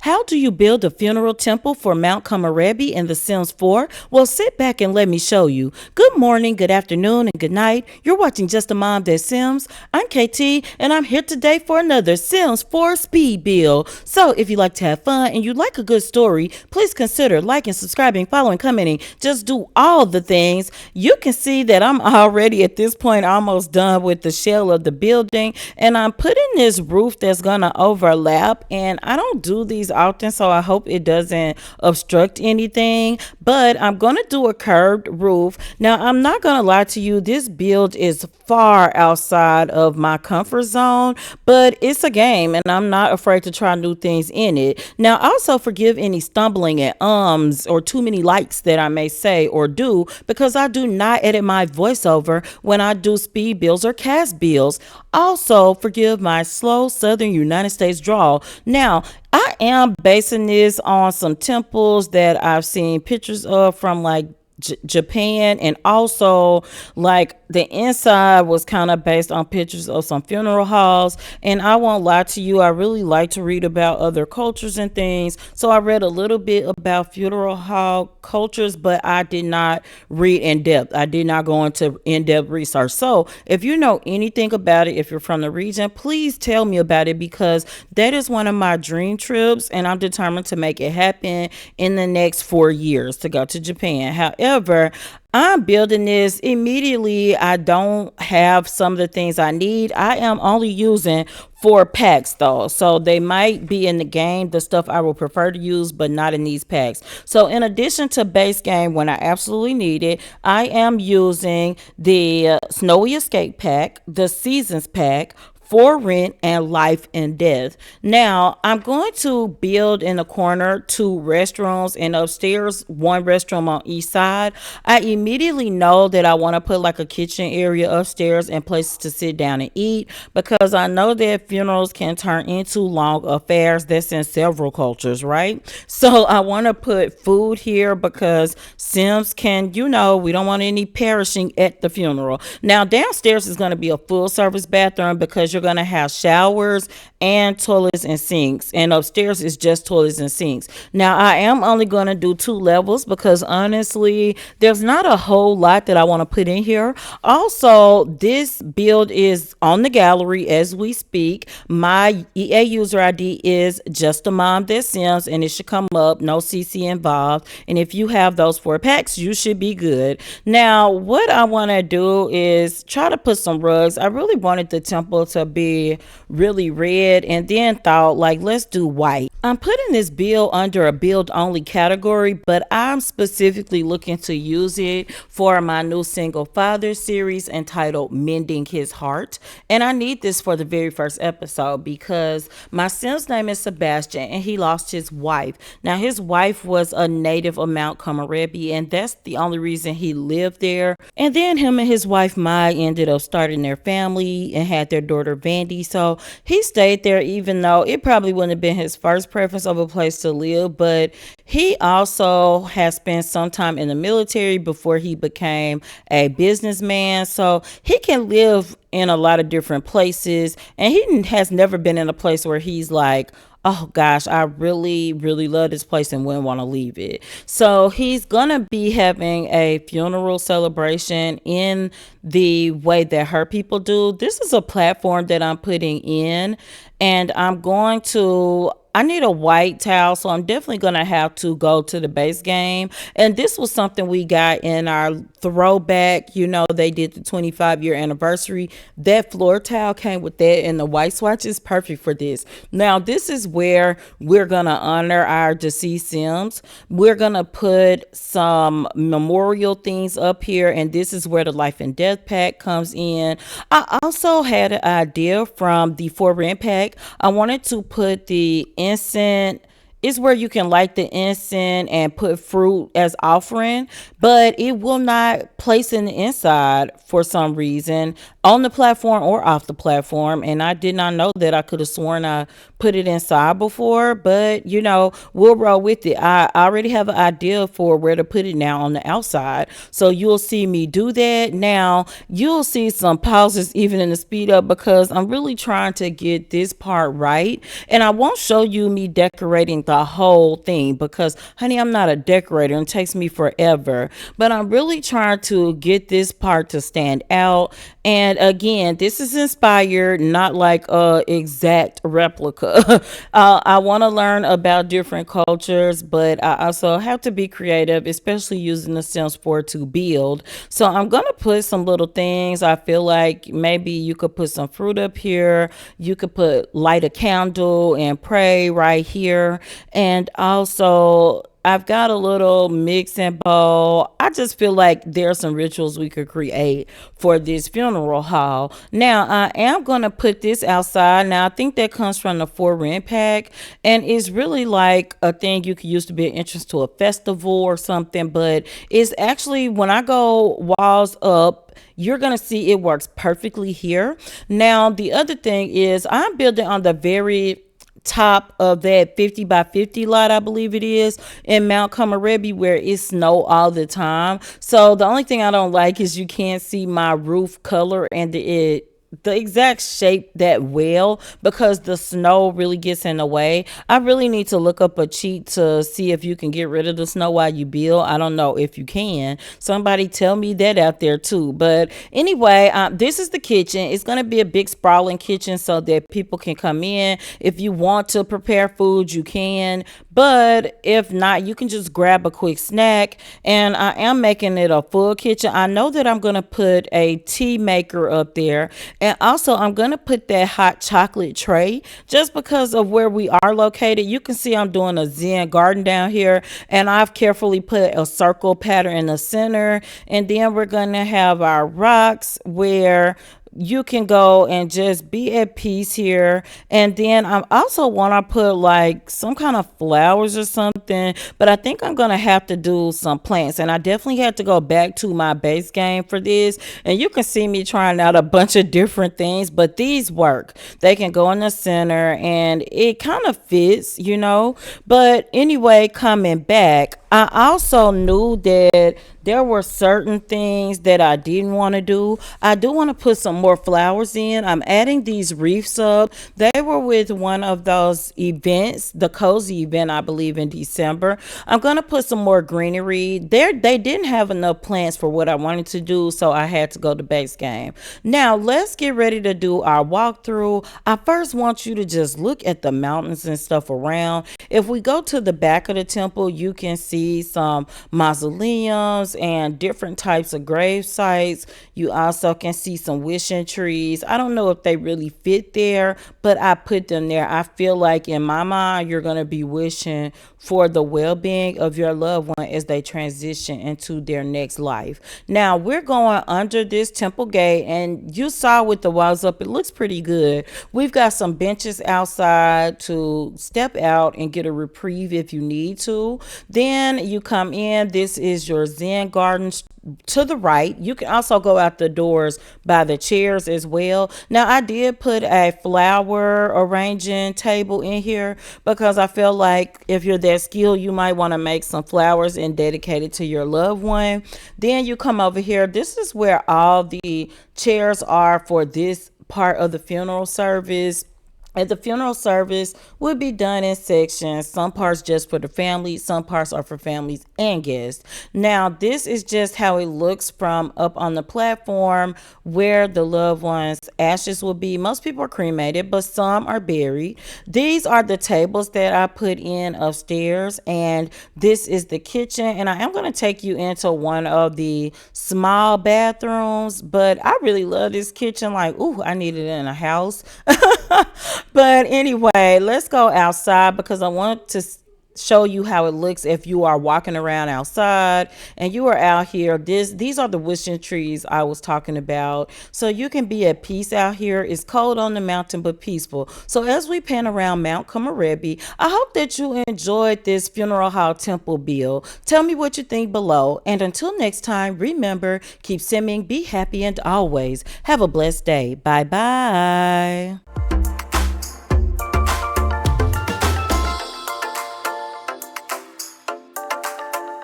How do you build a funeral temple for Mount Komorebi in The Sims 4? Well, sit back and let me show you. Good morning, good afternoon, and good night. You're watching Just a Mom That Sims. I'm KT, and I'm here today for another Sims 4 speed build. So if you like to have fun and you like a good story, please consider liking, subscribing, following, commenting. Just do all the things. You can see that I'm already at this point almost done with the shell of the building, and I'm putting this roof that's gonna overlap, and I don't do these often, so I hope it doesn't obstruct anything, but I'm gonna do a curved roof. Now, I'm not gonna lie to you, this build is far outside of my comfort zone, but it's a game and I'm not afraid to try new things in it. Now, also forgive any stumbling at or too many likes that I may say or do, because I do not edit my voiceover when I do speed builds or cast builds. Also, forgive my slow Southern United States drawl. Now, I am basing this on some temples that I've seen pictures of from like Japan, and also like the inside was kind of based on pictures of some funeral halls. And I won't lie to you, I really like to read about other cultures and things, so I read a little bit about funeral hall cultures, but I did not read in depth. I did not go into in-depth research. So if you know anything about it, if you're from the region, please tell me about it, because that is one of my dream trips and I'm determined to make it happen in the next 4 years to go to Japan. However, I'm building this immediately. I don't have some of the things I need. I am only using 4 packs though, so they might be in the game, the stuff I would prefer to use, but not in these packs. So in addition to base game when I absolutely need it, I am using the Snowy Escape pack, the Seasons pack, For Rent, and Life and Death. Now, I'm going to build in the corner 2 restrooms, and upstairs 1 restroom on each side. I immediately know that I want to put like a kitchen area upstairs and places to sit down and eat, because I know that funerals can turn into long affairs. That's in several cultures, right? So I want to put food here because Sims can, we don't want any perishing at the funeral. Now, downstairs is going to be a full service bathroom because you're going to have showers and toilets and sinks, and upstairs is just toilets and sinks. Now, I am only going to do 2 levels because honestly there's not a whole lot that I want to put in here. Also, this build is on the gallery as we speak. My EA user ID is Just a Mom That Sims, and it should come up, no CC involved, and if you have those 4 packs you should be good. Now, what I want to do is try to put some rugs. I really wanted the temple to be really red, and then thought like, let's do white. I'm putting this build under a build only category, but I'm specifically looking to use it for my new single father series entitled Mending His Heart. And I need this for the very first episode because my Sim's name is Sebastian and he lost his wife. Now, his wife was a native of Mount Komorebi, and that's the only reason he lived there. And then him and his wife Mai ended up starting their family and had their daughter Vandy. So he stayed there, even though it probably wouldn't have been his first preference of a place to live, but he also has spent some time in the military before he became a businessman, so he can live in a lot of different places, and he has never been in a place where he's like, oh gosh, I really, really love this place and wouldn't want to leave it. So he's gonna be having a funeral celebration in the way that her people do. This is a platform that I'm putting in, and I need a white towel, so I'm definitely going to have to go to the base game. And this was something we got in our throwback. They did the 25-year anniversary. That floor towel came with that, and the white swatch is perfect for this. Now, this is where we're going to honor our deceased Sims. We're going to put some memorial things up here, and this is where the Life and Death pack comes in. I also had an idea from the For Rent pack. I wanted to put the incense is where you can light the incense and put fruit as offering, but it will not place in the inside for some reason on the platform or off the platform. And I did not know that. I could have sworn I put it inside before, but we'll roll with it. I already have an idea for where to put it now on the outside, so you'll see me do that. Now you'll see some pauses even in the speed up because I'm really trying to get this part right, and I won't show you me decorating the the whole thing because, honey, I'm not a decorator and it takes me forever. But I'm really trying to get this part to stand out. And again, this is inspired, not like a exact replica. I want to learn about different cultures, but I also have to be creative, especially using the Sims 4 to build. So I'm going to put some little things. I feel like maybe you could put some fruit up here. You could put light a candle and pray right here. And also I've got a little mixing bowl. I just feel like there are some rituals we could create for this funeral hall. Now, I am going to put this outside. Now, I think that comes from the For Rent pack, and it's really like a thing you could use to be an entrance to a festival or something, but it's actually, when I go walls up, you're going to see it works perfectly here. Now, the other thing is I'm building on the very top of that 50 by 50 lot, I believe it is, in Mount Komorebi, where it snow all the time. So the only thing I don't like is you can't see my roof color and the exact shape that well because the snow really gets in the way. I really need to look up a cheat to see if you can get rid of the snow while you build. I don't know if you can. Somebody tell me that out there too. But anyway, this is the kitchen. It's going to be a big sprawling kitchen so that people can come in. If you want to prepare food, you can. But if not, you can just grab a quick snack. And I am making it a full kitchen. I know that I'm going to put a tea maker up there. And also, I'm going to put that hot chocolate tray just because of where we are located. You can see I'm doing a Zen garden down here, and I've carefully put a circle pattern in the center. And then we're going to have our rocks where you can go and just be at peace here. And then I also want to put like some kind of flowers or something, but I think I'm gonna have to do some plants, and I definitely had to go back to my base game for this. And you can see me trying out a bunch of different things, but these work. They can go in the center and it kind of fits, you know. But anyway, coming back, I also knew that there were certain things that I didn't want to do. I do want to put some more flowers in. I'm adding these wreaths up. They were with one of those events, the cozy event, I believe, in December. I'm going to put some more greenery. They didn't have enough plants for what I wanted to do, so I had to go to base game. Now, let's get ready to do our walkthrough. I first want you to just look at the mountains and stuff around. If we go to the back of the temple, you can see some mausoleums and different types of grave sites. You also can see some wishing trees. I don't know if they really fit there, but I put them there. I feel like in my mind, you're going to be wishing for the well-being of your loved one as they transition into their next life. Now, we're going under this temple gate, and you saw with the walls up, it looks pretty good. We've got some benches outside to step out and get a reprieve if you need to. Then you come in. This is your Zen garden to the right. You can also go out the doors by the chairs as well. Now, I did put a flower arranging table in here because I feel like if you're that skilled, you might want to make some flowers and dedicate it to your loved one. Then you come over here. This is where all the chairs are for this part of the funeral service. And the funeral service would be done in sections. Some parts just for the family, some parts are for families and guests. Now, this is just how it looks from up on the platform where the loved one's ashes will be. Most people are cremated, but some are buried. These are the tables that I put in upstairs, and this is the kitchen. And I am going to take you into one of the small bathrooms, but I really love this kitchen. Like, ooh, I need it in a house. But anyway, let's go outside because I want to show you how it looks if you are walking around outside and you are out here. These are the wishing trees I was talking about. So you can be at peace out here. It's cold on the mountain, but peaceful. So as we pan around Mount Komorebi, I hope that you enjoyed this funeral hall temple build. Tell me what you think below. And until next time, remember, keep simming, be happy, and always have a blessed day. Bye bye.